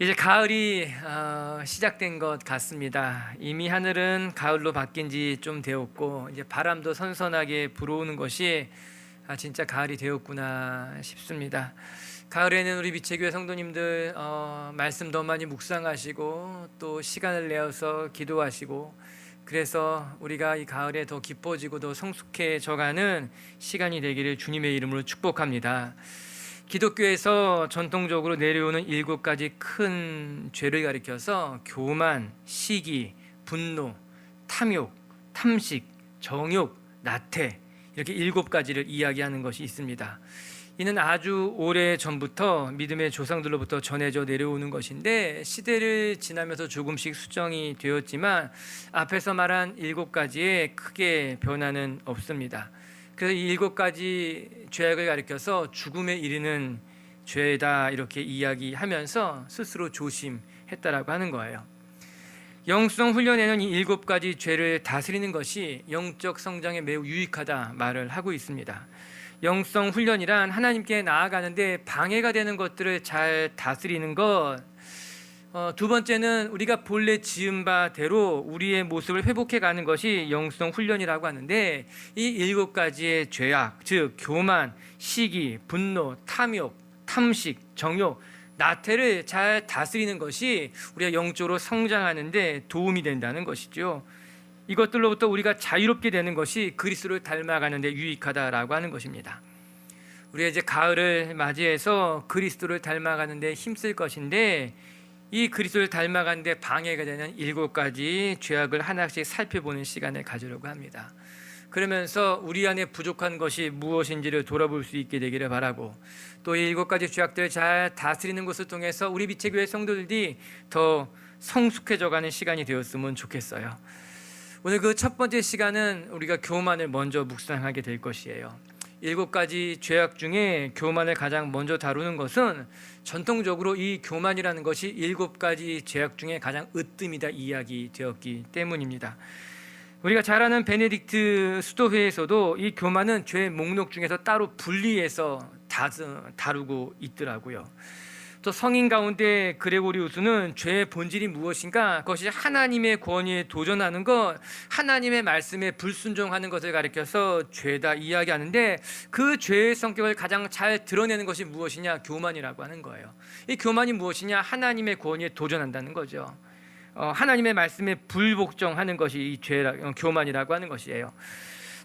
이제 가을이 시작된 것 같습니다. 이미 하늘은 가을로 바뀐 지 좀 되었고 이제 바람도 선선하게 불어오는 것이 진짜 가을이 되었구나 싶습니다. 가을에는 우리 미체교회 성도님들 말씀 더 많이 묵상하시고 또 시간을 내어서 기도하시고, 그래서 우리가 이 가을에 더 기뻐지고 더 성숙해져가는 시간이 되기를 주님의 이름으로 축복합니다. 기독교에서 전통적으로 내려오는 7가지 큰 죄를 가리켜서 교만, 시기, 분노, 탐욕, 탐식, 정욕, 나태, 이렇게 7가지를 이야기하는 것이 있습니다. 이는 아주 오래 전부터 믿음의 조상들로부터 전해져 내려오는 것인데 시대를 지나면서 조금씩 수정이 되었지만 앞에서 말한 7가지에 크게 변화는 없습니다. 그래서 이 7가지 죄악을 가리켜서 죽음에 이르는 죄다 이렇게 이야기하면서 스스로 조심했다라고 하는 거예요. 영성 훈련에는 이 7가지 죄를 다스리는 것이 영적 성장에 매우 유익하다 말을 하고 있습니다. 영성 훈련이란 하나님께 나아가는데 방해가 되는 것들을 잘 다스리는 것, 두 번째는 우리가 본래 지은 바대로 우리의 모습을 회복해 가는 것이 영성 훈련이라고 하는데, 이 7가지의 죄악, 즉 교만, 시기, 분노, 탐욕, 탐식, 정욕, 나태를 잘 다스리는 것이 우리가 영적으로 성장하는 데 도움이 된다는 것이죠. 이것들로부터 우리가 자유롭게 되는 것이 그리스도를 닮아가는 데 유익하다라고 하는 것입니다. 우리가 이제 가을을 맞이해서 그리스도를 닮아가는 데 힘쓸 것인데, 이 그리스도를 닮아가는 데 방해가 되는 7가지 죄악을 하나씩 살펴보는 시간을 가지려고 합니다. 그러면서 우리 안에 부족한 것이 무엇인지를 돌아볼 수 있게 되기를 바라고, 또 이 7가지 죄악들을 잘 다스리는 것을 통해서 우리 미체교회 성도들이 더 성숙해져가는 시간이 되었으면 좋겠어요. 오늘 그 첫 번째 시간은 우리가 교만을 먼저 묵상하게 될 것이에요. 7가지 죄악 중에 교만을 가장 먼저 다루는 것은 전통적으로 이 교만이라는 것이 7가지 죄악 중에 가장 으뜸이다 이야기되었기 때문입니다. 우리가 잘 아는 베네딕트 수도회에서도 이 교만은 죄 목록 중에서 따로 분리해서 다루고 있더라고요. 또 성인 가운데 그레고리우스는 죄의 본질이 무엇인가, 그것이 하나님의 권위에 도전하는 것, 하나님의 말씀에 불순종하는 것을 가리켜서 죄다 이야기하는데, 그 죄의 성격을 가장 잘 드러내는 것이 무엇이냐, 교만이라고 하는 거예요. 이 교만이 무엇이냐, 하나님의 권위에 도전한다는 거죠. 하나님의 말씀에 불복종하는 것이 이 교만이라고 하는 것이에요.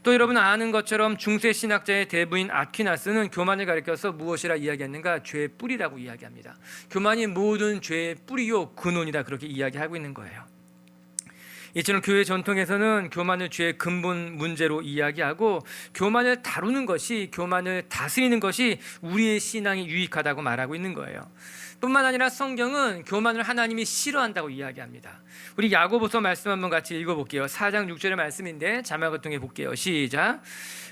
또 여러분 아는 것처럼 중세 신학자의 대부인 아퀴나스는 교만을 가리켜서 무엇이라 이야기했는가, 죄의 뿌리라고 이야기합니다. 교만이 모든 죄의 뿌리요 근원이다, 그렇게 이야기하고 있는 거예요. 이처럼 교회 전통에서는 교만을 죄의 근본 문제로 이야기하고, 교만을 다루는 것이, 교만을 다스리는 것이 우리의 신앙이 유익하다고 말하고 있는 거예요. 뿐만 아니라 성경은 교만을 하나님이 싫어한다고 이야기합니다. 우리 야고보서 말씀 한번 같이 읽어볼게요. 4장 6절의 말씀인데 자막을 통해 볼게요. 시작.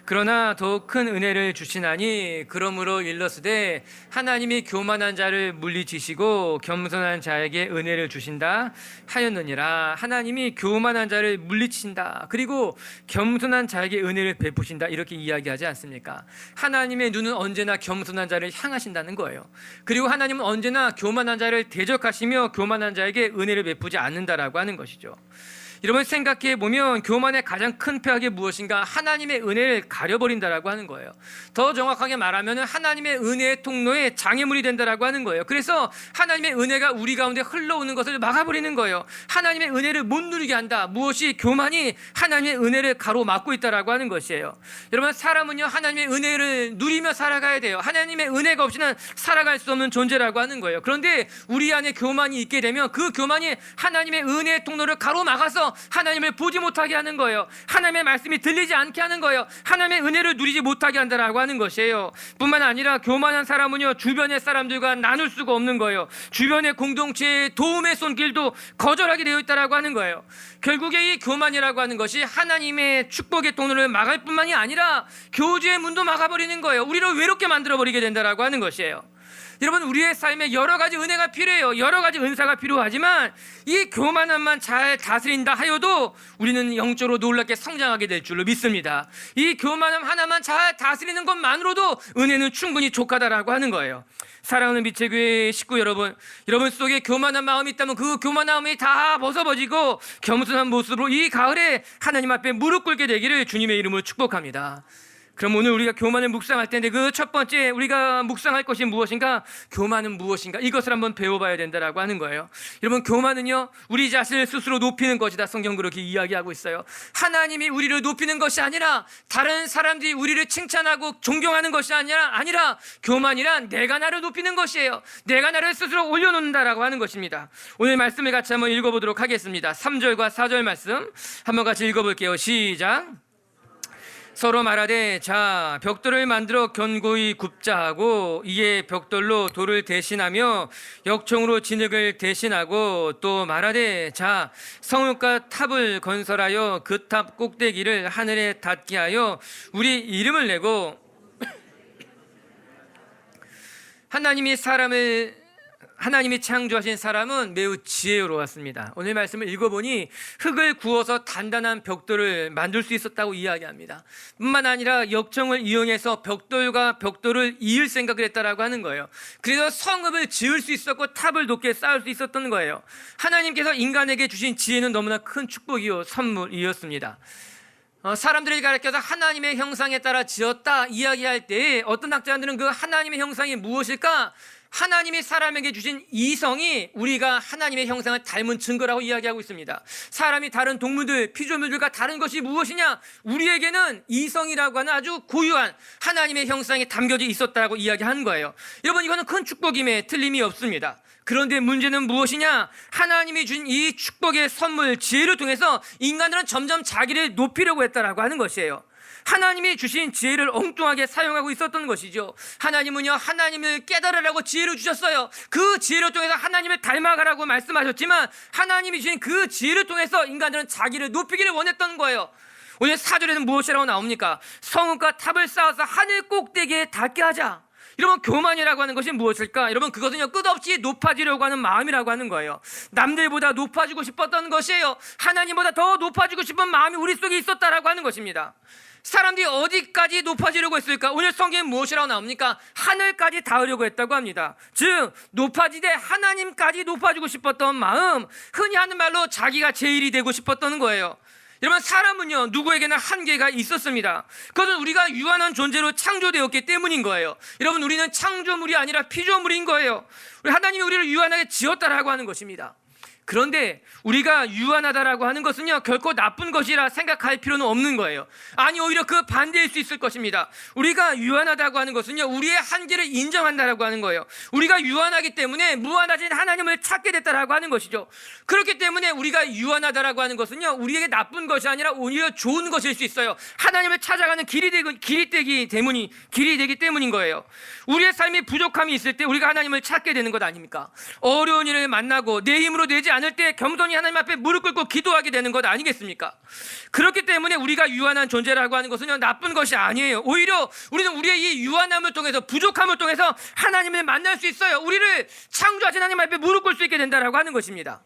그러나 더욱 큰 은혜를 주시나니 그러므로 일러스되 하나님이 교만한 자를 물리치시고 겸손한 자에게 은혜를 주신다 하였느니라. 하나님이 교만한 자를 물리친다, 그리고 겸손한 자에게 은혜를 베푸신다, 이렇게 이야기하지 않습니까? 하나님의 눈은 언제나 겸손한 자를 향하신다는 거예요. 그리고 하나님은 언제나 교만한 자를 대적하시며 교만한 자에게 은혜를 베푸지 않는다라고 하는 것이죠. 여러분 생각해 보면 교만의 가장 큰 폐악이 무엇인가, 하나님의 은혜를 가려버린다라고 하는 거예요. 더 정확하게 말하면 하나님의 은혜의 통로에 장애물이 된다라고 하는 거예요. 그래서 하나님의 은혜가 우리 가운데 흘러오는 것을 막아버리는 거예요. 하나님의 은혜를 못 누리게 한다. 무엇이? 교만이 하나님의 은혜를 가로막고 있다라고 하는 것이에요. 여러분 사람은요 하나님의 은혜를 누리며 살아가야 돼요. 하나님의 은혜가 없이는 살아갈 수 없는 존재라고 하는 거예요. 그런데 우리 안에 교만이 있게 되면 그 교만이 하나님의 은혜의 통로를 가로막아서 하나님을 보지 못하게 하는 거예요. 하나님의 말씀이 들리지 않게 하는 거예요. 하나님의 은혜를 누리지 못하게 한다라고 하는 것이에요. 뿐만 아니라 교만한 사람은요 주변의 사람들과 나눌 수가 없는 거예요. 주변의 공동체의 도움의 손길도 거절하게 되어 있다라고 하는 거예요. 결국에 이 교만이라고 하는 것이 하나님의 축복의 통로를 막을 뿐만이 아니라 교제의 문도 막아버리는 거예요. 우리를 외롭게 만들어버리게 된다라고 하는 것이에요. 여러분, 우리의 삶에 여러 가지 은혜가 필요해요. 여러 가지 은사가 필요하지만 이 교만함만 잘 다스린다 하여도 우리는 영적으로 놀랍게 성장하게 될 줄로 믿습니다. 이 교만함 하나만 잘 다스리는 것만으로도 은혜는 충분히 족하다라고 하는 거예요. 사랑하는 미체교회 식구 여러분, 여러분 속에 교만한 마음이 있다면 그 교만한 마음이 다 벗어버리고 겸손한 모습으로 이 가을에 하나님 앞에 무릎 꿇게 되기를 주님의 이름으로 축복합니다. 그럼 오늘 우리가 교만을 묵상할 텐데 그 첫 번째 우리가 묵상할 것이 무엇인가? 교만은 무엇인가? 이것을 한번 배워봐야 된다라고 하는 거예요. 여러분, 교만은요, 우리 자신을 스스로 높이는 것이다. 성경 그렇게 이야기하고 있어요. 하나님이 우리를 높이는 것이 아니라 다른 사람들이 우리를 칭찬하고 존경하는 것이 아니라 교만이란 내가 나를 높이는 것이에요. 내가 나를 스스로 올려놓는다라고 하는 것입니다. 오늘 말씀을 같이 한번 읽어보도록 하겠습니다. 3절과 4절 말씀 한번 같이 읽어볼게요. 시작. 서로 말하되 자 벽돌을 만들어 견고히 굽자 하고 이에 벽돌로 돌을 대신하며 역청으로 진흙을 대신하고 또 말하되 자 성읍과 탑을 건설하여 그 탑 꼭대기를 하늘에 닿게 하여 우리 이름을 내고 하나님이 창조하신 사람은 매우 지혜로웠습니다. 오늘 말씀을 읽어보니 흙을 구워서 단단한 벽돌을 만들 수 있었다고 이야기합니다. 뿐만 아니라 역청을 이용해서 벽돌과 벽돌을 이을 생각을 했다라고 하는 거예요. 그래서 성읍을 지을 수 있었고 탑을 높게 쌓을 수 있었던 거예요. 하나님께서 인간에게 주신 지혜는 너무나 큰 축복이요 선물이었습니다. 사람들을 가르쳐서 하나님의 형상에 따라 지었다 이야기할 때 어떤 학자들은 그 하나님의 형상이 무엇일까? 하나님이 사람에게 주신 이성이 우리가 하나님의 형상을 닮은 증거라고 이야기하고 있습니다. 사람이 다른 동물들, 피조물들과 다른 것이 무엇이냐? 우리에게는 이성이라고 하는 아주 고유한 하나님의 형상이 담겨져 있었다고 이야기하는 거예요. 여러분, 이거는 큰 축복임에 틀림이 없습니다. 그런데 문제는 무엇이냐? 하나님이 준 이 축복의 선물, 지혜를 통해서 인간들은 점점 자기를 높이려고 했다라고 하는 것이에요. 하나님이 주신 지혜를 엉뚱하게 사용하고 있었던 것이죠. 하나님은요, 하나님을 깨달으라고 지혜를 주셨어요. 그 지혜를 통해서 하나님을 닮아가라고 말씀하셨지만 하나님이 주신 그 지혜를 통해서 인간들은 자기를 높이기를 원했던 거예요. 오늘 4절에는 무엇이라고 나옵니까? 성읍과 탑을 쌓아서 하늘 꼭대기에 닿게 하자. 여러분, 교만이라고 하는 것이 무엇일까? 여러분, 그것은요, 끝없이 높아지려고 하는 마음이라고 하는 거예요. 남들보다 높아지고 싶었던 것이에요. 하나님보다 더 높아지고 싶은 마음이 우리 속에 있었다라고 하는 것입니다. 사람들이 어디까지 높아지려고 했을까? 오늘 성경에 무엇이라고 나옵니까? 하늘까지 닿으려고 했다고 합니다. 즉 높아지되 하나님까지 높아지고 싶었던 마음, 흔히 하는 말로 자기가 제일이 되고 싶었던 거예요. 여러분, 사람은요, 누구에게나 한계가 있었습니다. 그것은 우리가 유한한 존재로 창조되었기 때문인 거예요. 여러분, 우리는 창조물이 아니라 피조물인 거예요. 하나님이 우리를 유한하게 지었다라고 하는 것입니다. 그런데 우리가 유한하다라고 하는 것은요, 결코 나쁜 것이라 생각할 필요는 없는 거예요. 아니, 오히려 그 반대일 수 있을 것입니다. 우리가 유한하다고 하는 것은요, 우리의 한계를 인정한다라고 하는 거예요. 우리가 유한하기 때문에 무한하신 하나님을 찾게 됐다라고 하는 것이죠. 그렇기 때문에 우리가 유한하다라고 하는 것은요, 우리에게 나쁜 것이 아니라 오히려 좋은 것일 수 있어요. 하나님을 찾아가는 길이 되기 때문인 거예요. 우리의 삶에 부족함이 있을 때 우리가 하나님을 찾게 되는 것 아닙니까? 어려운 일을 만나고 내 힘으로 되지 않을 때 겸손히 하나님 앞에 무릎 꿇고 기도하게 되는 것 아니겠습니까? 그렇기 때문에 우리가 유한한 존재라고 하는 것은 나쁜 것이 아니에요. 오히려 우리는 우리의 이 유한함을 통해서, 부족함을 통해서 하나님을 만날 수 있어요. 우리를 창조하신 하나님 앞에 무릎 꿇을 수 있게 된다라고 하는 것입니다.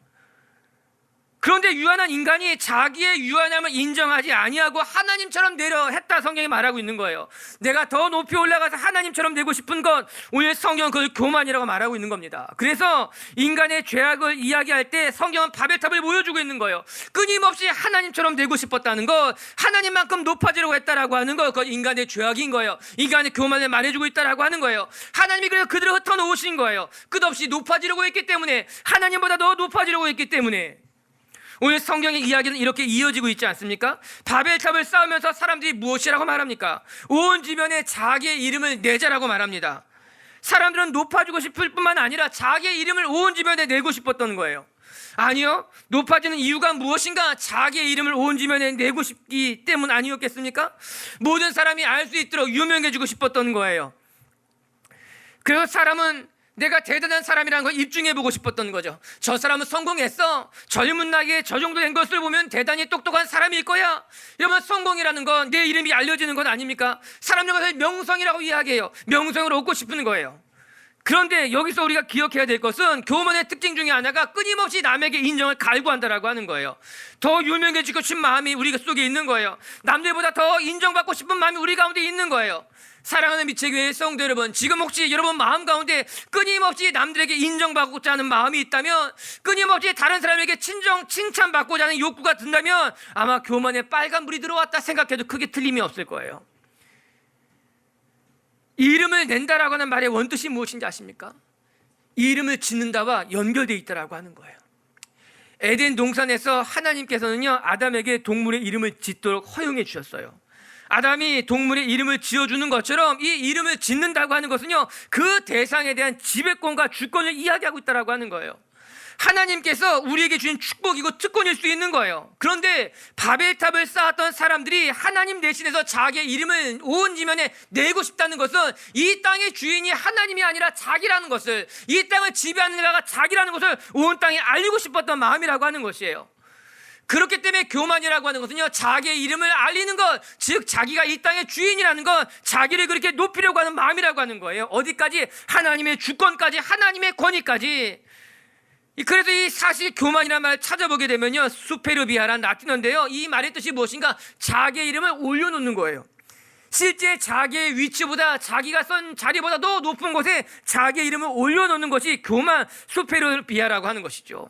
그런데 유한한 인간이 자기의 유한함을 인정하지 아니하고 하나님처럼 되려 했다, 성경이 말하고 있는 거예요. 내가 더 높이 올라가서 하나님처럼 되고 싶은 것, 오늘 성경은 그걸 교만이라고 말하고 있는 겁니다. 그래서 인간의 죄악을 이야기할 때 성경은 바벨탑을 보여주고 있는 거예요. 끊임없이 하나님처럼 되고 싶었다는 것, 하나님만큼 높아지려고 했다라고 하는 것, 그건 인간의 죄악인 거예요. 인간의 교만을 말해주고 있다라고 하는 거예요. 하나님이 그래서 그들을 흩어놓으신 거예요. 끝없이 높아지려고 했기 때문에, 하나님보다 더 높아지려고 했기 때문에. 오늘 성경의 이야기는 이렇게 이어지고 있지 않습니까? 바벨탑을 쌓으면서 사람들이 무엇이라고 말합니까? 온 지면에 자기의 이름을 내자라고 말합니다. 사람들은 높아지고 싶을 뿐만 아니라 자기의 이름을 온 지면에 내고 싶었던 거예요. 아니요, 높아지는 이유가 무엇인가? 자기의 이름을 온 지면에 내고 싶기 때문 아니었겠습니까? 모든 사람이 알 수 있도록 유명해지고 싶었던 거예요. 그래서 사람은 내가 대단한 사람이라는 걸 입증해보고 싶었던 거죠. 저 사람은 성공했어. 젊은 나이에 저 정도 된 것을 보면 대단히 똑똑한 사람일 거야. 여러분, 성공이라는 건 내 이름이 알려지는 건 아닙니까? 사람들 것을 명성이라고 이야기해요. 명성을 얻고 싶은 거예요. 그런데 여기서 우리가 기억해야 될 것은 교만의 특징 중에 하나가 끊임없이 남에게 인정을 갈구한다라고 하는 거예요. 더 유명해지고 싶은 마음이 우리 속에 있는 거예요. 남들보다 더 인정받고 싶은 마음이 우리 가운데 있는 거예요. 사랑하는 미체교회 성도 여러분, 지금 혹시 여러분 마음 가운데 끊임없이 남들에게 인정받고자 하는 마음이 있다면, 끊임없이 다른 사람에게 칭찬받고자 하는 욕구가 든다면 아마 교만에 빨간불이 들어왔다 생각해도 크게 틀림이 없을 거예요. 이름을 낸다라고 하는 말의 원뜻이 무엇인지 아십니까? 이름을 짓는다와 연결되어 있다라고 하는 거예요. 에덴 동산에서 하나님께서는요, 아담에게 동물의 이름을 짓도록 허용해 주셨어요. 아담이 동물의 이름을 지어주는 것처럼 이 이름을 짓는다고 하는 것은요, 그 대상에 대한 지배권과 주권을 이야기하고 있다라고 하는 거예요. 하나님께서 우리에게 주신 축복이고 특권일 수 있는 거예요. 그런데 바벨탑을 쌓았던 사람들이 하나님 대신해서 자기의 이름을 온 지면에 내고 싶다는 것은 이 땅의 주인이 하나님이 아니라 자기라는 것을, 이 땅을 지배하는 자가 자기라는 것을 온 땅에 알리고 싶었던 마음이라고 하는 것이에요. 그렇기 때문에 교만이라고 하는 것은요, 자기의 이름을 알리는 것, 즉 자기가 이 땅의 주인이라는 것, 자기를 그렇게 높이려고 하는 마음이라고 하는 거예요. 어디까지? 하나님의 주권까지, 하나님의 권위까지. 그래서 이 사실 교만이라는 말을 찾아보게 되면요, 수페르비아라는 라틴어인데요, 이 말의 뜻이 무엇인가? 자기의 이름을 올려놓는 거예요. 실제 자기의 위치보다, 자기가 선 자리보다 더 높은 곳에 자기의 이름을 올려놓는 것이 교만, 수페르비아라고 하는 것이죠.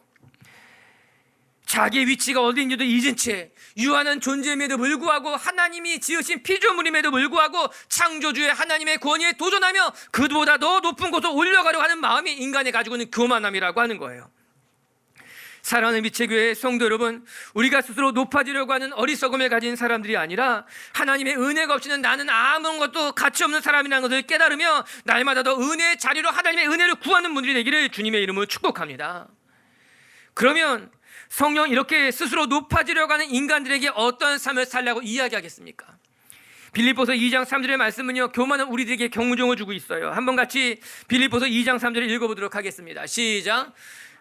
자기의 위치가 어디인지도 잊은 채 유한한 존재임에도 불구하고, 하나님이 지으신 피조물임에도 불구하고 창조주의 하나님의 권위에 도전하며 그보다 더 높은 곳으로 올려가려고 하는 마음이 인간이 가지고 있는 교만함이라고 하는 거예요. 사랑하는 미체교회 성도 여러분, 우리가 스스로 높아지려고 하는 어리석음을 가진 사람들이 아니라 하나님의 은혜가 없이는 나는 아무것도 가치 없는 사람이라는 것을 깨달으며 날마다 더 은혜의 자리로 하나님의 은혜를 구하는 분들이 되기를 주님의 이름으로 축복합니다. 그러면 성령 이렇게 스스로 높아지려고 하는 인간들에게 어떤 삶을 살라고 이야기하겠습니까? 빌립보서 2장 3절의 말씀은요, 교만은 우리들에게 경종을 주고 있어요. 한번 같이 빌립보서 2장 3절을 읽어보도록 하겠습니다. 시작.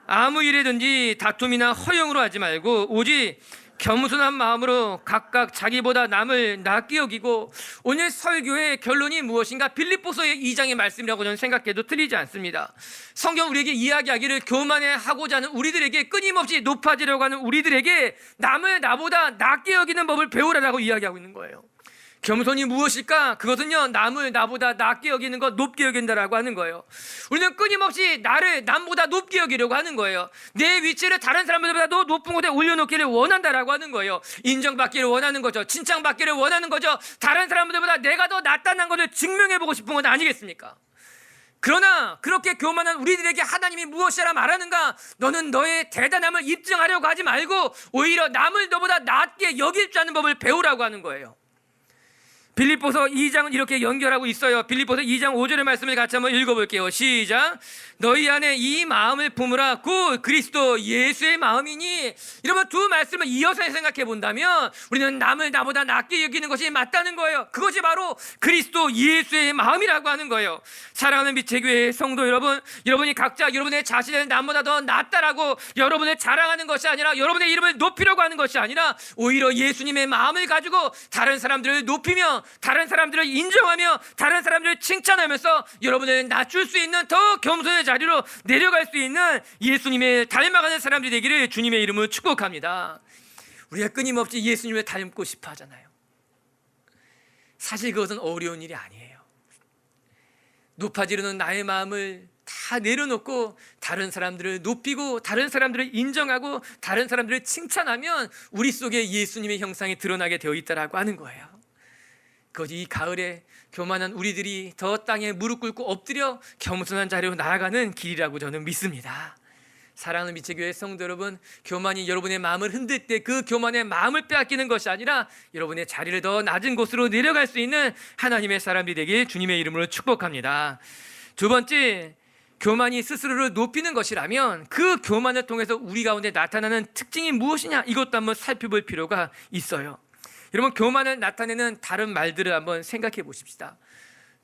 아무 일이든지 다툼이나 허용으로 하지 말고 오직 겸손한 마음으로 각각 자기보다 남을 낮게 여기고. 오늘 설교의 결론이 무엇인가? 빌립보서의 2장의 말씀이라고 저는 생각해도 틀리지 않습니다. 성경 우리에게 이야기하기를 교만해 하고자 하는 우리들에게, 끊임없이 높아지려고 하는 우리들에게 남을 나보다 낮게 여기는 법을 배우라라고 이야기하고 있는 거예요. 겸손이 무엇일까? 그것은요, 남을 나보다 낮게 여기는 것, 높게 여긴다라고 하는 거예요. 우리는 끊임없이 나를 남보다 높게 여기려고 하는 거예요. 내 위치를 다른 사람들보다 더 높은 곳에 올려놓기를 원한다라고 하는 거예요. 인정받기를 원하는 거죠. 칭찬받기를 원하는 거죠. 다른 사람들보다 내가 더 낫다는 것을 증명해보고 싶은 건 아니겠습니까? 그러나 그렇게 교만한 우리들에게 하나님이 무엇이라 말하는가? 너는 너의 대단함을 입증하려고 하지 말고 오히려 남을 너보다 낮게 여길 줄 아는 법을 배우라고 하는 거예요. 빌립보서 2장은 이렇게 연결하고 있어요. 빌립보서 2장 5절의 말씀을 같이 한번 읽어볼게요. 시작. 너희 안에 이 마음을 품으라. 곧 그리스도 예수의 마음이니. 이러면 두 말씀을 이어서 생각해 본다면 우리는 남을 나보다 낮게 여기는 것이 맞다는 거예요. 그것이 바로 그리스도 예수의 마음이라고 하는 거예요. 사랑하는 미체교회 성도 여러분, 여러분이 각자 여러분의 자신을 남보다 더 낫다라고 여러분을 자랑하는 것이 아니라, 여러분의 이름을 높이려고 하는 것이 아니라, 오히려 예수님의 마음을 가지고 다른 사람들을 높이며, 다른 사람들을 인정하며, 다른 사람들을 칭찬하면서 여러분을 낮출 수 있는 더 겸손의 자리로 내려갈 수 있는 예수님을 닮아가는 사람들이 되기를 주님의 이름으로 축복합니다. 우리가 끊임없이 예수님을 닮고 싶어 하잖아요. 사실 그것은 어려운 일이 아니에요. 높아지려는 나의 마음을 다 내려놓고 다른 사람들을 높이고, 다른 사람들을 인정하고, 다른 사람들을 칭찬하면 우리 속에 예수님의 형상이 드러나게 되어 있다라고 하는 거예요. 그것이 이 가을에 교만한 우리들이 더 땅에 무릎 꿇고 엎드려 겸손한 자리로 나아가는 길이라고 저는 믿습니다. 사랑하는 미체교회 성도 여러분, 교만이 여러분의 마음을 흔들 때 그 교만의 마음을 빼앗기는 것이 아니라 여러분의 자리를 더 낮은 곳으로 내려갈 수 있는 하나님의 사람들이 되길 주님의 이름으로 축복합니다. 두 번째, 교만이 스스로를 높이는 것이라면 그 교만을 통해서 우리 가운데 나타나는 특징이 무엇이냐, 이것도 한번 살펴볼 필요가 있어요. 여러분, 교만을 나타내는 다른 말들을 한번 생각해 보십시다.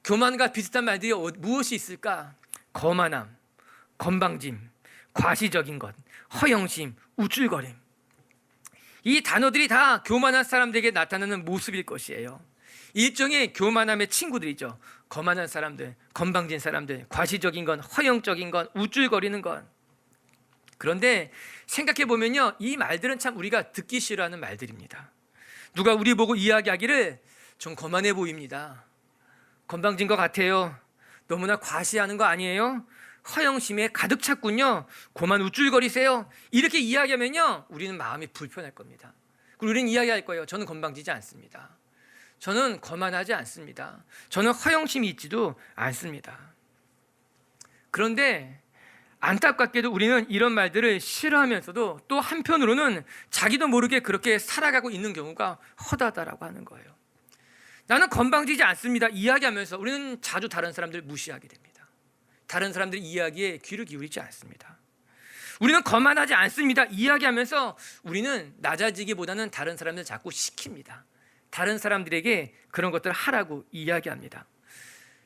교만과 비슷한 말들이 무엇이 있을까? 거만함, 건방짐, 과시적인 것, 허영심, 우쭐거림. 이 단어들이 다 교만한 사람들에게 나타나는 모습일 것이에요. 일종의 교만함의 친구들이죠. 거만한 사람들, 건방진 사람들, 과시적인 건, 허영적인 건, 우쭐거리는 건. 그런데 생각해 보면요, 이 말들은 참 우리가 듣기 싫어하는 말들입니다. 누가 우리 보고 이야기하기를 좀 거만해 보입니다. 건방진 것 같아요. 너무나 과시하는 거 아니에요? 허영심에 가득 찼군요. 그만 우쭐거리세요. 이렇게 이야기하면요, 우리는 마음이 불편할 겁니다. 그리고 우리는 이야기할 거예요. 저는 건방지지 않습니다. 저는 거만하지 않습니다. 저는 허영심이 있지도 않습니다. 그런데 안타깝게도 우리는 이런 말들을 싫어하면서도 또 한편으로는 자기도 모르게 그렇게 살아가고 있는 경우가 허다하다라고 하는 거예요. 나는 건방지지 않습니다 이야기하면서 우리는 자주 다른 사람들을 무시하게 됩니다. 다른 사람들의 이야기에 귀를 기울이지 않습니다. 우리는 거만하지 않습니다 이야기하면서 우리는 낮아지기보다는 다른 사람들을 자꾸 시킵니다. 다른 사람들에게 그런 것들을 하라고 이야기합니다.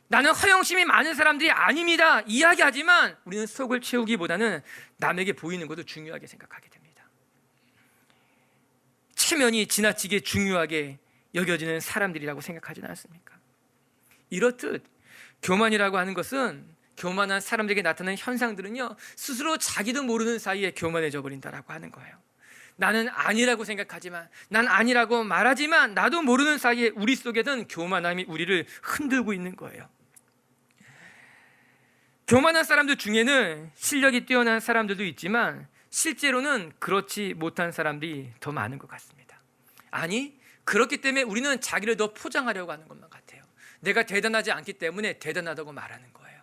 나는 허영심이 많은 사람들이 아닙니다 이야기하지만 우리는 속을 채우기보다는 남에게 보이는 것도 중요하게 생각하게 됩니다. 체면이 지나치게 중요하게 여겨지는 사람들이라고 생각하지는 않습니까? 이렇듯 교만이라고 하는 것은, 교만한 사람들에게 나타나는 현상들은요, 스스로 자기도 모르는 사이에 교만해져 버린다라고 하는 거예요. 나는 아니라고 생각하지만, 난 아니라고 말하지만 나도 모르는 사이에 우리 속에는 교만함이 우리를 흔들고 있는 거예요. 교만한 사람들 중에는 실력이 뛰어난 사람들도 있지만 실제로는 그렇지 못한 사람들이 더 많은 것 같습니다. 아니, 그렇기 때문에 우리는 자기를 더 포장하려고 하는 것만 같아요. 내가 대단하지 않기 때문에 대단하다고 말하는 거예요.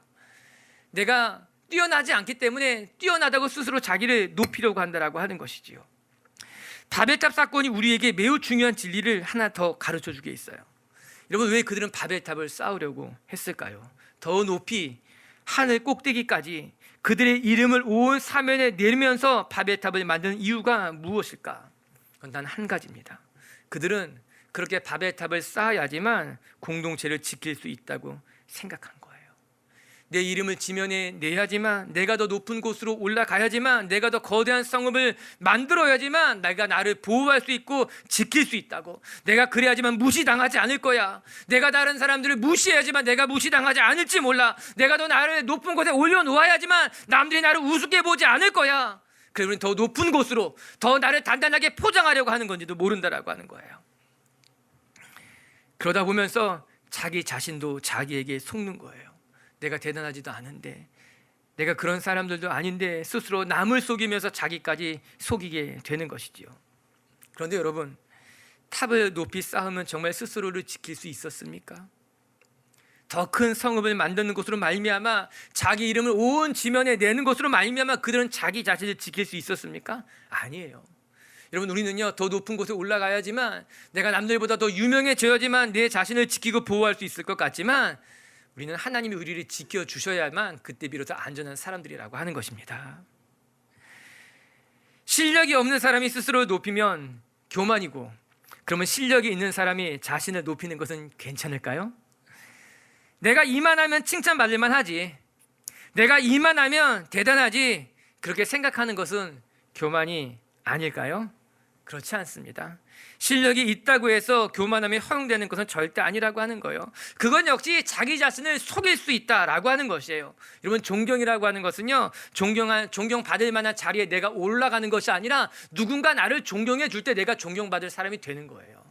내가 뛰어나지 않기 때문에 뛰어나다고 스스로 자기를 높이려고 한다라고 하는 것이지요. 바벨탑 사건이 우리에게 매우 중요한 진리를 하나 더 가르쳐 주게 있어요. 여러분, 왜 그들은 바벨탑을 쌓으려고 했을까요? 더 높이 하늘 꼭대기까지 그들의 이름을 온 사면에 내리면서 바벨탑을 만든 이유가 무엇일까? 그건 단 한 가지입니다. 그들은 그렇게 바벨탑을 쌓아야지만 공동체를 지킬 수 있다고 생각한 거예요. 내 이름을 지면에 내야지만, 내가 더 높은 곳으로 올라가야지만, 내가 더 거대한 성읍을 만들어야지만 내가 나를 보호할 수 있고 지킬 수 있다고. 내가 그래야지만 무시당하지 않을 거야. 내가 다른 사람들을 무시해야지만 내가 무시당하지 않을지 몰라. 내가 더 나를 높은 곳에 올려놓아야지만 남들이 나를 우습게 보지 않을 거야. 그래서 우리는 더 높은 곳으로, 더 나를 단단하게 포장하려고 하는 건지도 모른다라고 하는 거예요. 그러다 보면서 자기 자신도 자기에게 속는 거예요. 내가 대단하지도 않은데, 내가 그런 사람들도 아닌데 스스로 남을 속이면서 자기까지 속이게 되는 것이지요. 그런데 여러분, 탑을 높이 쌓으면 정말 스스로를 지킬 수 있었습니까? 더 큰 성읍을 만드는 것으로 말미암아, 자기 이름을 온 지면에 내는 것으로 말미암아 그들은 자기 자신을 지킬 수 있었습니까? 아니에요. 여러분, 우리는요, 더 높은 곳에 올라가야지만, 내가 남들보다 더 유명해져야지만 내 자신을 지키고 보호할 수 있을 것 같지만, 우리는 하나님이 우리를 지켜주셔야만 그때 비로소 안전한 사람들이라고 하는 것입니다. 실력이 없는 사람이 스스로를 높이면 교만이고, 그러면 실력이 있는 사람이 자신을 높이는 것은 괜찮을까요? 내가 이만하면 칭찬받을 만하지, 내가 이만하면 대단하지, 그렇게 생각하는 것은 교만이 아닐까요? 그렇지 않습니다. 실력이 있다고 해서 교만함이 허용되는 것은 절대 아니라고 하는 거예요. 그건 역시 자기 자신을 속일 수 있다라고 하는 것이에요. 여러분, 존경이라고 하는 것은요, 존경받을 만한 자리에 내가 올라가는 것이 아니라 누군가 나를 존경해 줄 때 내가 존경받을 사람이 되는 거예요.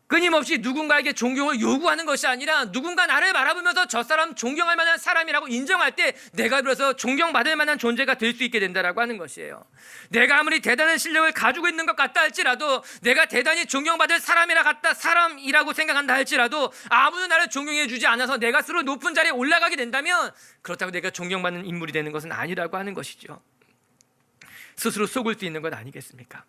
끊임없이 누군가에게 존경을 요구하는 것이 아니라 누군가 나를 바라보면서 저 사람 존경할 만한 사람이라고 인정할 때 내가 비로소 존경받을 만한 존재가 될 수 있게 된다라고 하는 것이에요. 내가 아무리 대단한 실력을 가지고 있는 것 같다 할지라도, 내가 대단히 존경받을 사람이라고 생각한다 할지라도, 아무도 나를 존경해 주지 않아서 내가 스스로 높은 자리에 올라가게 된다면 그렇다고 내가 존경받는 인물이 되는 것은 아니라고 하는 것이죠. 스스로 속을 수 있는 것 아니겠습니까?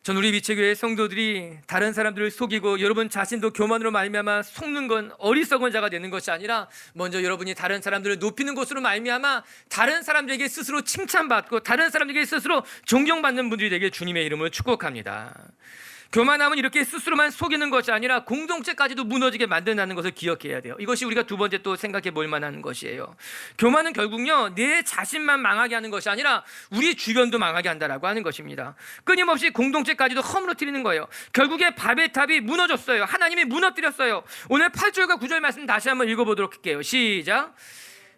전 우리 미체교회 성도들이 다른 사람들을 속이고 여러분 자신도 교만으로 말미암아 속는 건 어리석은 자가 되는 것이 아니라, 먼저 여러분이 다른 사람들을 높이는 것으로 말미암아 다른 사람들에게 스스로 칭찬받고 다른 사람들에게 스스로 존경받는 분들이 되길 주님의 이름으로 축복합니다. 교만함은 이렇게 스스로만 속이는 것이 아니라 공동체까지도 무너지게 만든다는 것을 기억해야 돼요. 이것이 우리가 두 번째 또 생각해 볼 만한 것이에요. 교만은 결국요, 내 자신만 망하게 하는 것이 아니라 우리 주변도 망하게 한다라고 하는 것입니다. 끊임없이 공동체까지도 허물어뜨리는 거예요. 결국에 바벨탑이 무너졌어요. 하나님이 무너뜨렸어요. 오늘 8절과 9절 말씀 다시 한번 읽어보도록 할게요. 시작.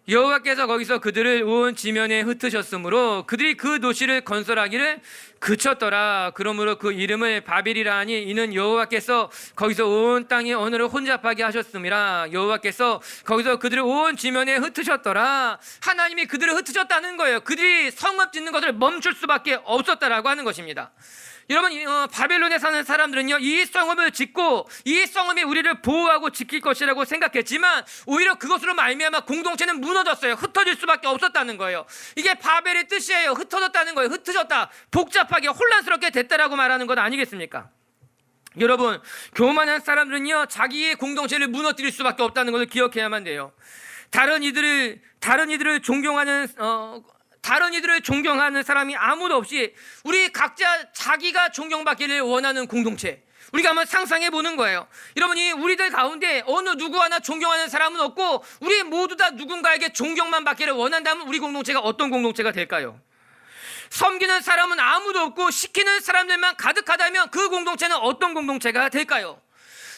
여호와께서 거기서 그들을 온 지면에 흩으셨으므로 그들이 그 도시를 건설하기를 그쳤더라. 그러므로 그 이름을 바벨이라 하니 이는 여호와께서 거기서 온 땅의 언어를 혼잡하게 하셨음이라. 여호와께서 거기서 그들을 온 지면에 흩으셨더라. 하나님이 그들을 흩으셨다는 거예요. 그들이 성읍 짓는 것을 멈출 수밖에 없었다라고 하는 것입니다. 여러분, 바벨론에 사는 사람들은요, 이 성읍을 짓고 이 성읍이 우리를 보호하고 지킬 것이라고 생각했지만 오히려 그것으로 말미암아 공동체는 무너졌어요. 흩어질 수밖에 없었다는 거예요. 이게 바벨의 뜻이에요. 흩어졌다는 거예요. 흩어졌다, 복잡하게 혼란스럽게 됐다라고 말하는 것 아니겠습니까? 여러분, 교만한 사람들은요, 자기의 공동체를 무너뜨릴 수밖에 없다는 것을 기억해야만 돼요. 다른 이들을 존경하는 사람이 아무도 없이 우리 각자 자기가 존경받기를 원하는 공동체, 우리가 한번 상상해 보는 거예요. 여러분이 우리들 가운데 어느 누구 하나 존경하는 사람은 없고 우리 모두 다 누군가에게 존경만 받기를 원한다면 우리 공동체가 어떤 공동체가 될까요? 섬기는 사람은 아무도 없고 시키는 사람들만 가득하다면 그 공동체는 어떤 공동체가 될까요?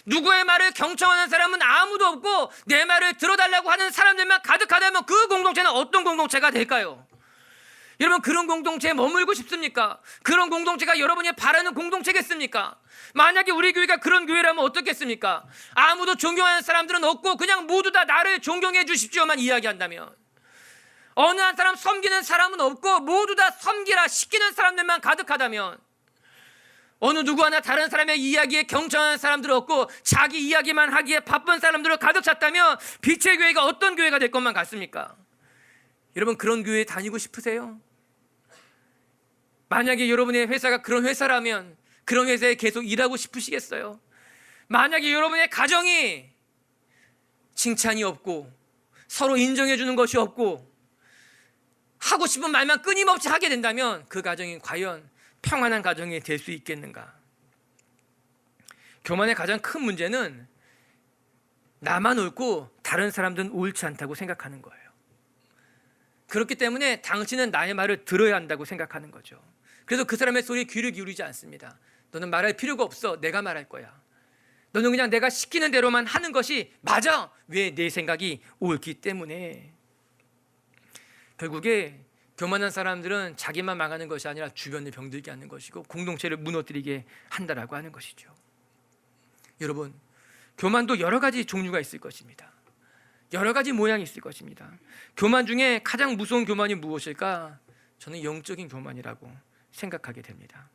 누구의 말을 경청하는 사람은 아무도 없고 내 말을 들어달라고 하는 사람들만 가득하다면 그 공동체는 어떤 공동체가 될까요? 여러분, 그런 공동체에 머물고 싶습니까? 그런 공동체가 여러분이 바라는 공동체겠습니까? 만약에 우리 교회가 그런 교회라면 어떻겠습니까? 아무도 존경하는 사람들은 없고 그냥 모두 다 나를 존경해 주십시오만 이야기한다면, 어느 한 사람 섬기는 사람은 없고 모두 다 섬기라 시키는 사람들만 가득하다면, 어느 누구 하나 다른 사람의 이야기에 경청하는 사람들 없고 자기 이야기만 하기에 바쁜 사람들로 가득 찼다면 빛의 교회가 어떤 교회가 될 것만 같습니까? 여러분, 그런 교회에 다니고 싶으세요? 만약에 여러분의 회사가 그런 회사라면 그런 회사에 계속 일하고 싶으시겠어요? 만약에 여러분의 가정이 칭찬이 없고 서로 인정해 주는 것이 없고 하고 싶은 말만 끊임없이 하게 된다면 그 가정이 과연 평안한 가정이 될 수 있겠는가? 교만의 가장 큰 문제는 나만 옳고 다른 사람들은 옳지 않다고 생각하는 거예요. 그렇기 때문에 당신은 나의 말을 들어야 한다고 생각하는 거죠. 그래서 그 사람의 소리에 귀를 기울이지 않습니다. 너는 말할 필요가 없어. 내가 말할 거야. 너는 그냥 내가 시키는 대로만 하는 것이 맞아. 왜? 내 생각이 옳기 때문에. 결국에 교만한 사람들은 자기만 망하는 것이 아니라 주변을 병들게 하는 것이고 공동체를 무너뜨리게 한다라고 하는 것이죠. 여러분, 교만도 여러 가지 종류가 있을 것입니다. 여러 가지 모양이 있을 것입니다. 교만 중에 가장 무서운 교만이 무엇일까? 저는 영적인 교만이라고 생각하게 됩니다.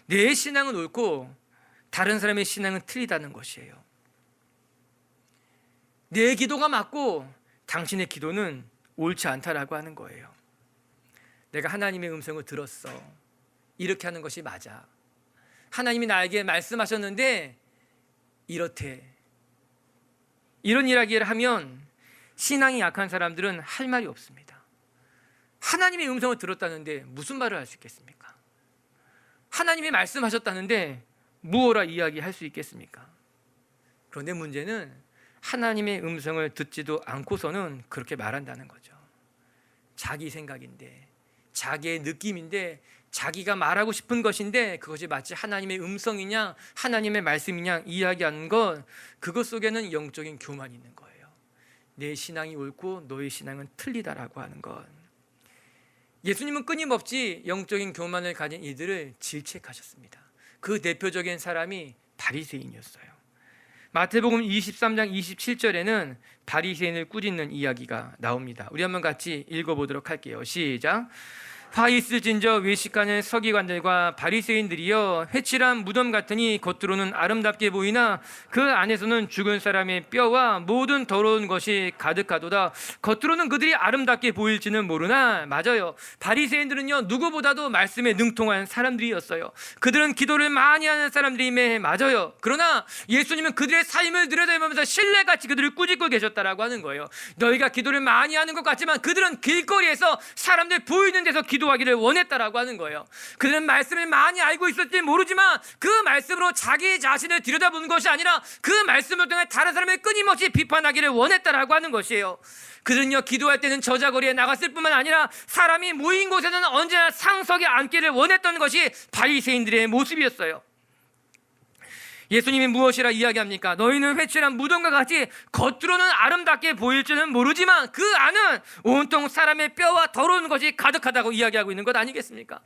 내 신앙은 옳고 다른 사람의 신앙은 틀리다는 것이에요. 내 기도가 맞고 당신의 기도는 옳지 않다라고 하는 거예요. 내가 하나님의 음성을 들었어. 이렇게 하는 것이 맞아. 하나님이 나에게 말씀하셨는데 이렇대. 이런 이야기를 하면 신앙이 약한 사람들은 할 말이 없습니다. 하나님의 음성을 들었다는데 무슨 말을 할 수 있겠습니까? 하나님이 말씀하셨다는데 무엇라 이야기할 수 있겠습니까? 그런데 문제는 하나님의 음성을 듣지도 않고서는 그렇게 말한다는 거죠. 자기 생각인데, 자기의 느낌인데, 자기가 말하고 싶은 것인데 그것이 마치 하나님의 음성이냐 하나님의 말씀이냐 이야기하는 것, 그것 속에는 영적인 교만이 있는 거예요. 내 신앙이 옳고 너의 신앙은 틀리다라고 하는 것. 예수님은 끊임없이 영적인 교만을 가진 이들을 질책하셨습니다. 그 대표적인 사람이 바리새인이었어요. 마태복음 23장 27절에는 바리새인을 꾸짖는 이야기가 나옵니다. 우리 한번 같이 읽어보도록 할게요. 시작. 화 있을진저 외식하는 서기관들과 바리새인들이여, 회칠한 무덤 같으니 겉으로는 아름답게 보이나 그 안에서는 죽은 사람의 뼈와 모든 더러운 것이 가득하도다. 겉으로는 그들이 아름답게 보일지는 모르나. 맞아요. 바리새인들은요, 누구보다도 말씀에 능통한 사람들이었어요. 그들은 기도를 많이 하는 사람들임에 맞아요. 그러나 예수님은 그들의 삶을 들여다보면서 신뢰같이 그들을 꾸짖고 계셨다라고 하는 거예요. 너희가 기도를 많이 하는 것 같지만 그들은 길거리에서 사람들 보이는 데서 기도를 기도하기를 원했다라고 하는 거예요. 그들은 말씀을 많이 알고 있었지 모르지만 그 말씀으로 자기 자신을 들여다보는 것이 아니라 그 말씀을 통해 다른 사람을 끊임없이 비판하기를 원했다라고 하는 것이에요. 그들은요, 기도할 때는 저자거리에 나갔을 뿐만 아니라 사람이 모인 곳에는 언제나 상석에 앉기를 원했던 것이 바리새인들의 모습이었어요. 예수님이 무엇이라 이야기합니까? 너희는 회칠한 무덤과 같이 겉으로는 아름답게 보일 줄은 모르지만 그 안은 온통 사람의 뼈와 더러운 것이 가득하다고 이야기하고 있는 것 아니겠습니까?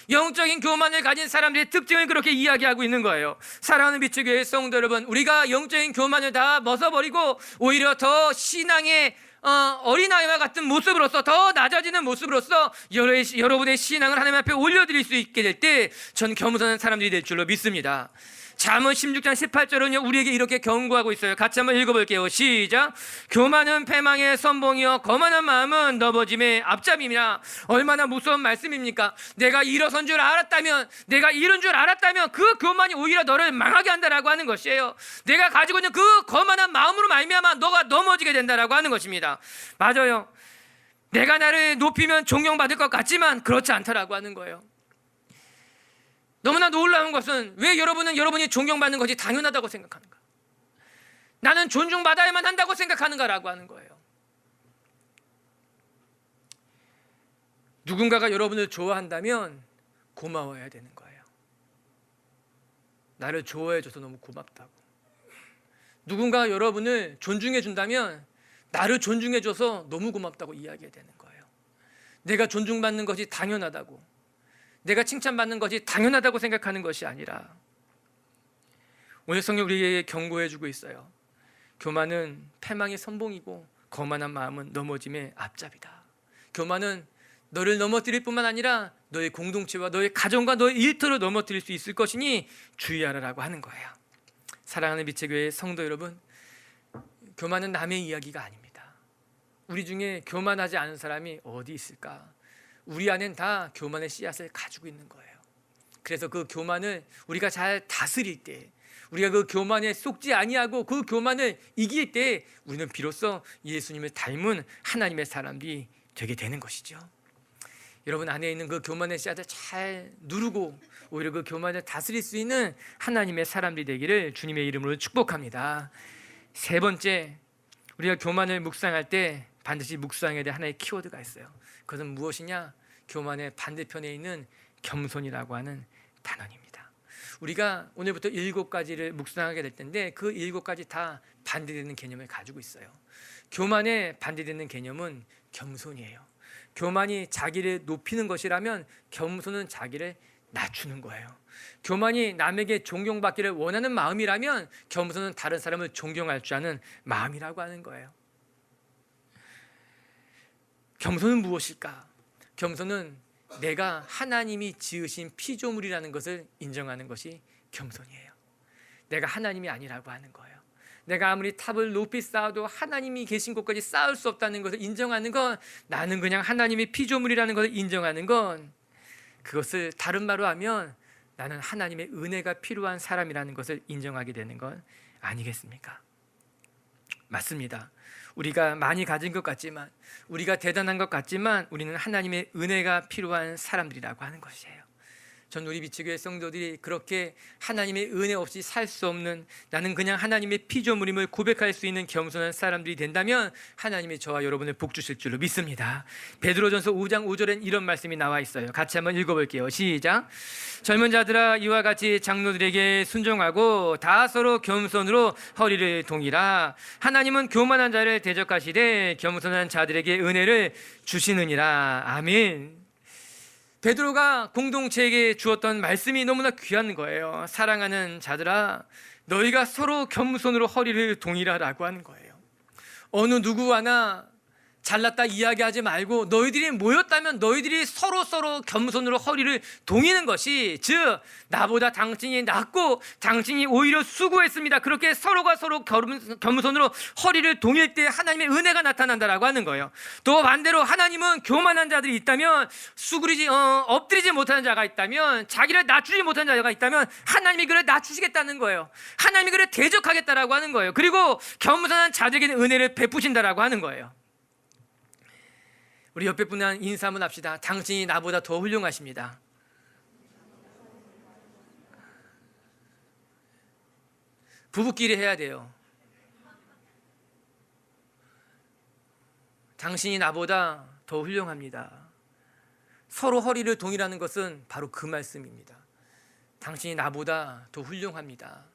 영적인 교만을 가진 사람들의 특징을 그렇게 이야기하고 있는 거예요. 사랑하는 빛의 교회 성도 여러분, 우리가 영적인 교만을 다 벗어버리고 오히려 더 신앙의 어린아이와 같은 모습으로서, 더 낮아지는 모습으로서 여러분의 신앙을 하나님 앞에 올려드릴 수 있게 될 때 전 겸손한 사람들이 될 줄로 믿습니다. 잠언 16장 18절은요 우리에게 이렇게 경고하고 있어요. 같이 한번 읽어볼게요. 시작. 교만은 패망의 선봉이요 거만한 마음은 넘어짐의 앞잡임이라. 얼마나 무서운 말씀입니까? 내가 일어선 줄 알았다면, 내가 이룬 줄 알았다면 그 교만이 오히려 너를 망하게 한다라고 하는 것이에요. 내가 가지고 있는 그 거만한 마음으로 말미암아 너가 넘어지게 된다라고 하는 것입니다. 맞아요. 내가 나를 높이면 존경받을 것 같지만 그렇지 않다라고 하는 거예요. 너무나 놀라운 것은 왜 여러분은 여러분이 존경받는 것이 당연하다고 생각하는가? 나는 존중받아야만 한다고 생각하는가라고 하는 거예요. 누군가가 여러분을 좋아한다면 고마워해야 되는 거예요. 나를 좋아해줘서 너무 고맙다고. 누군가가 여러분을 존중해 준다면 나를 존중해줘서 너무 고맙다고 이야기해야 되는 거예요. 내가 존중받는 것이 당연하다고, 내가 칭찬받는 것이 당연하다고 생각하는 것이 아니라, 오늘 성경 우리에게 경고해 주고 있어요. 교만은 패망의 선봉이고 거만한 마음은 넘어짐의 앞잡이다. 교만은 너를 넘어뜨릴 뿐만 아니라 너의 공동체와 너의 가정과 너의 일터를 넘어뜨릴 수 있을 것이니 주의하라라고 하는 거예요. 사랑하는 빛의 교회 성도 여러분, 교만은 남의 이야기가 아닙니다. 우리 중에 교만하지 않은 사람이 어디 있을까? 우리 안엔 다 교만의 씨앗을 가지고 있는 거예요. 그래서 그 교만을 우리가 잘 다스릴 때, 우리가 그 교만에 속지 아니하고 그 교만을 이길 때 우리는 비로소 예수님을 닮은 하나님의 사람이 되게 되는 것이죠. 여러분 안에 있는 그 교만의 씨앗을 잘 누르고 오히려 그 교만을 다스릴 수 있는 하나님의 사람들이 되기를 주님의 이름으로 축복합니다. 세 번째, 우리가 교만을 묵상할 때 반드시 묵상해야 될 하나의 키워드가 있어요. 그것은 무엇이냐? 교만의 반대편에 있는 겸손이라고 하는 단원입니다. 우리가 오늘부터 7가지를 묵상하게 될 텐데 그 7가지 다 반대되는 개념을 가지고 있어요. 교만의 반대되는 개념은 겸손이에요. 교만이 자기를 높이는 것이라면 겸손은 자기를 낮추는 거예요. 교만이 남에게 존경받기를 원하는 마음이라면 겸손은 다른 사람을 존경할 줄 아는 마음이라고 하는 거예요. 겸손은 무엇일까? 겸손은 내가 하나님이 지으신 피조물이라는 것을 인정하는 것이 겸손이에요. 내가 하나님이 아니라고 하는 거예요. 내가 아무리 탑을 높이 쌓아도 하나님이 계신 곳까지 쌓을 수 없다는 것을 인정하는 건, 나는 그냥 하나님의 피조물이라는 것을 인정하는 건, 그것을 다른 말로 하면 나는 하나님의 은혜가 필요한 사람이라는 것을 인정하게 되는 건 아니겠습니까? 맞습니다. 우리가 많이 가진 것 같지만, 우리가 대단한 것 같지만 우리는 하나님의 은혜가 필요한 사람들이라고 하는 것이에요. 전 우리 빛의 성도들이 그렇게 하나님의 은혜 없이 살 수 없는, 나는 그냥 하나님의 피조물임을 고백할 수 있는 겸손한 사람들이 된다면 하나님이 저와 여러분을 복 주실 줄로 믿습니다. 베드로전서 5장 5절엔 이런 말씀이 나와 있어요. 같이 한번 읽어볼게요. 시작. 젊은 자들아, 이와 같이 장로들에게 순종하고 다 서로 겸손으로 허리를 동이라. 하나님은 교만한 자를 대적하시되 겸손한 자들에게 은혜를 주시느니라. 아멘. 베드로가 공동체에게 주었던 말씀이 너무나 귀한 거예요. 사랑하는 자들아, 너희가 서로 겸손으로 허리를 동이라라고 하는 거예요. 어느 누구와나 잘났다 이야기하지 말고 너희들이 모였다면 너희들이 서로 겸손으로 허리를 동이는 것이, 즉 나보다 당신이 낫고 당신이 오히려 수고했습니다, 그렇게 서로가 서로 겸손으로 허리를 동일 때 하나님의 은혜가 나타난다라고 하는 거예요. 또 반대로 하나님은 교만한 자들이 있다면, 엎드리지 못하는 자가 있다면, 자기를 낮추지 못하는 자가 있다면 하나님이 그를 낮추시겠다는 거예요. 하나님이 그를 대적하겠다라고 하는 거예요. 그리고 겸손한 자들에게는 은혜를 베푸신다라고 하는 거예요. 우리 옆에 분한 인사 한번 합시다. 당신이 나보다 더 훌륭하십니다. 부부끼리 해야 돼요. 당신이 나보다 더 훌륭합니다. 서로 허리를 동일하는 것은 바로 그 말씀입니다. 당신이 나보다 더 훌륭합니다.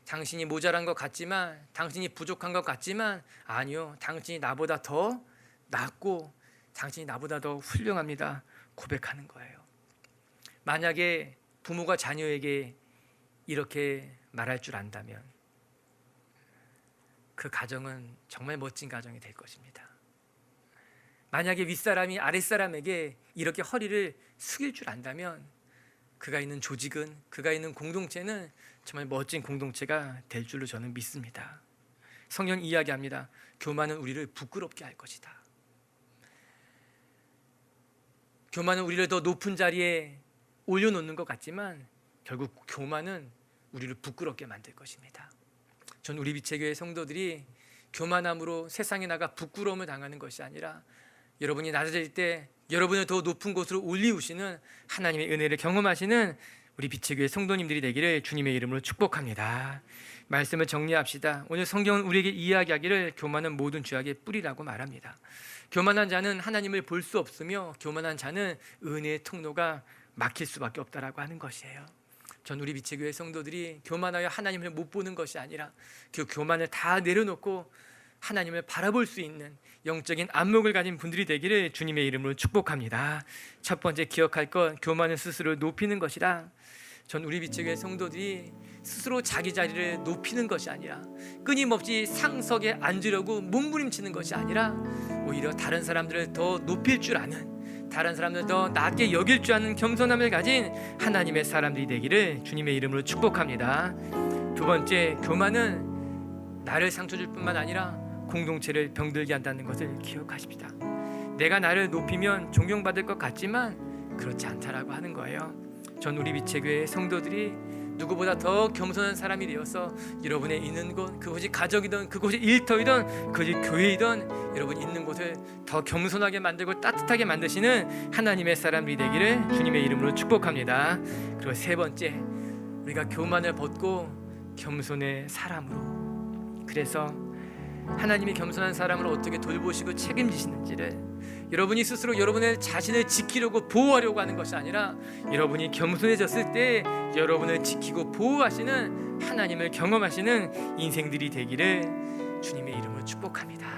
당신이 모자란 것 같지만, 당신이 부족한 것 같지만, 아니요, 당신이 나보다 더 낫고 당신이 나보다 더 훌륭합니다. 고백하는 거예요. 만약에 부모가 자녀에게 이렇게 말할 줄 안다면 그 가정은 정말 멋진 가정이 될 것입니다. 만약에 윗사람이 아랫사람에게 이렇게 허리를 숙일 줄 안다면 그가 있는 조직은, 그가 있는 공동체는 정말 멋진 공동체가 될 줄로 저는 믿습니다. 성경 이야기합니다. 교만은 우리를 부끄럽게 할 것이다. 교만은 우리를 더 높은 자리에 올려놓는 것 같지만 결국 교만은 우리를 부끄럽게 만들 것입니다. 전 우리 빛의 교회 성도들이 교만함으로 세상에 나가 부끄러움을 당하는 것이 아니라 여러분이 낮아질 때 여러분을 더 높은 곳으로 올리우시는 하나님의 은혜를 경험하시는 우리 빛의 교회 성도님들이 되기를 주님의 이름으로 축복합니다. 말씀을 정리합시다. 오늘 성경은 우리에게 이야기하기를 교만은 모든 죄악의 뿌리라고 말합니다. 교만한 자는 하나님을 볼 수 없으며 교만한 자는 은혜의 통로가 막힐 수밖에 없다라고 하는 것이에요. 전 우리 빛의 교회 성도들이 교만하여 하나님을 못 보는 것이 아니라 그 교만을 다 내려놓고 하나님을 바라볼 수 있는 영적인 안목을 가진 분들이 되기를 주님의 이름으로 축복합니다. 첫 번째 기억할 것, 교만은 스스로를 높이는 것이라. 전 우리 빛의 교회 성도들이 스스로 자기 자리를 높이는 것이 아니라 끊임없이 상석에 앉으려고 몸부림치는 것이 아니라 오히려 다른 사람들을 더 높일 줄 아는, 다른 사람들을 더 낮게 여길 줄 아는 겸손함을 가진 하나님의 사람들이 되기를 주님의 이름으로 축복합니다. 두 번째, 교만은 나를 상처 줄 뿐만 아니라 공동체를 병들게 한다는 것을 기억하십시다. 내가 나를 높이면 존경받을 것 같지만 그렇지 않다라고 하는 거예요. 전 우리 빛의 교회 성도들이 누구보다 더 겸손한 사람이 되어서 여러분의 있는 곳, 그곳이 가정이든 그곳이 일터이든 그곳이 교회이든 여러분 있는 곳을 더 겸손하게 만들고 따뜻하게 만드시는 하나님의 사람들이 되기를 주님의 이름으로 축복합니다. 그리고 세 번째, 우리가 교만을 벗고 겸손의 사람으로, 그래서 하나님이 겸손한 사람을 어떻게 돌보시고 책임지시는지를 여러분이 스스로 여러분의 자신을 지키려고 보호하려고 하는 것이 아니라 여러분이 겸손해졌을 때 여러분을 지키고 보호하시는 하나님을 경험하시는 인생들이 되기를 주님의 이름으로 축복합니다.